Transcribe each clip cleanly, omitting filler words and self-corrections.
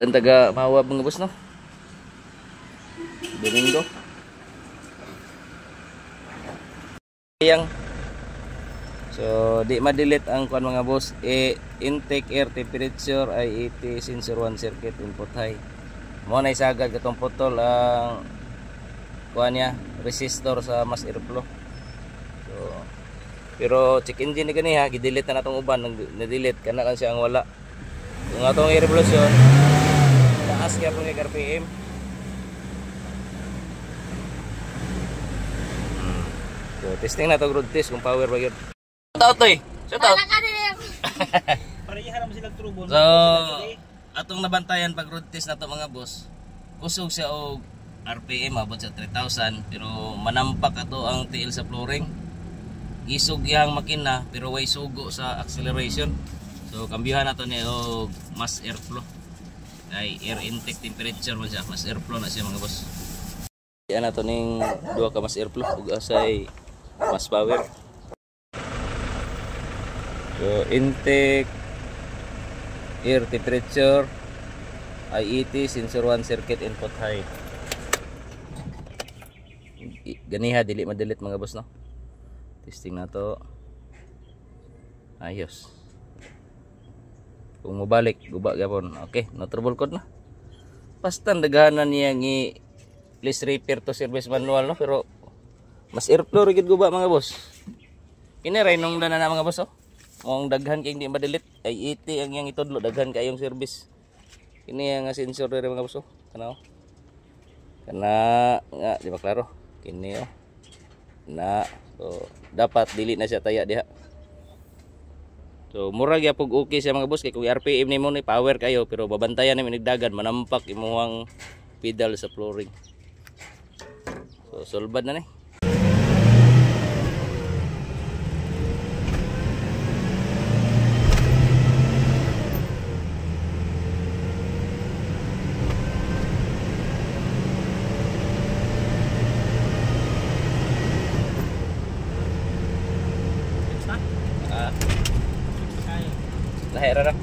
Ang taga Mahawab mga boss, no? Domingo. Yang so di ma-delete ang kuan mga boss, intake air temperature ay 80 sensor 1 circuit input high. Mo na isagad katong putol ang kuan niya, resistor sa mass airflow. So pero check engine ni kani ha, gi-delete na natong uban, na-delete kana lang siya ang wala. Yung atong air revolution taas kaya po ng RPM. So testing na to, road test kung power ba yun. Shout out to eh. Shout out. Pareha naman silang turbo. So atong nabantayan pag road test na to mga boss, kusog siya og RPM abot sa 3,000 pero manampak ato ang TL sa flooring. Isog yang makina pero way sugo sa acceleration. So kambyuhan nato ni og mass airflow. Ay air intake temperature man siya, mass airflow na siya mga boss. Yan nato ning duha ka mass airflow ug asay mass power. So intake air temperature ay 80 sensor 1 circuit input high. Ganiha dili ma-delete mga boss, no? Testing na to. Ayos. Kung mabalik guba gapon. Okay, no trouble code na. Basta daghanan niya ni please repair to service manual, no, pero mas airflow rigid guba mga boss. Kini ray nung dana na mga boss, oh. Mong daghan kay hindi ma-delete ay 80 ang yang itudlo, daghan kayong service. Kini nga sensor dere mga boss, oh. Kana, oh. Kana nga di ba klaro? Kini, oh. Na so dapat dili na siya taya diha. So mura gyapon okay siya mga boss, kay kung RPM nimo ni power kayo pero babantayan nimo nigdagan manampak imuhang pedal sa flooring. So solbad na ni. Lahira ra.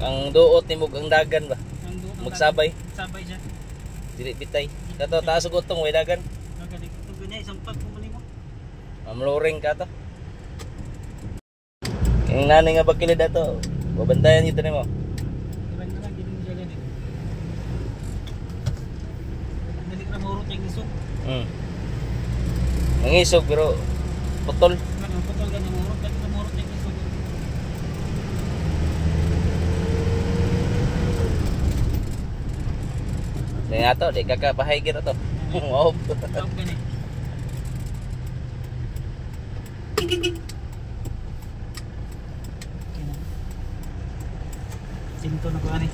Ang duot ni mug ang dagan ba? Magsabay. Sabay siya. Dili bitay. Kato taas ug utong way dagan. Nagalig ito ganyan isang pag kumuli mo. Amloring ka to. Ang nanay nga bakilid ato. Babantayan ito nimo. Iban na lang gini siya ganit. Dali ka mo roting isog. Mangisog pero putol. Putol ganyan mo roting isog. Ning ato di kakapahay gyud ato. Wow. Stop ganit. Sinto na ko ani.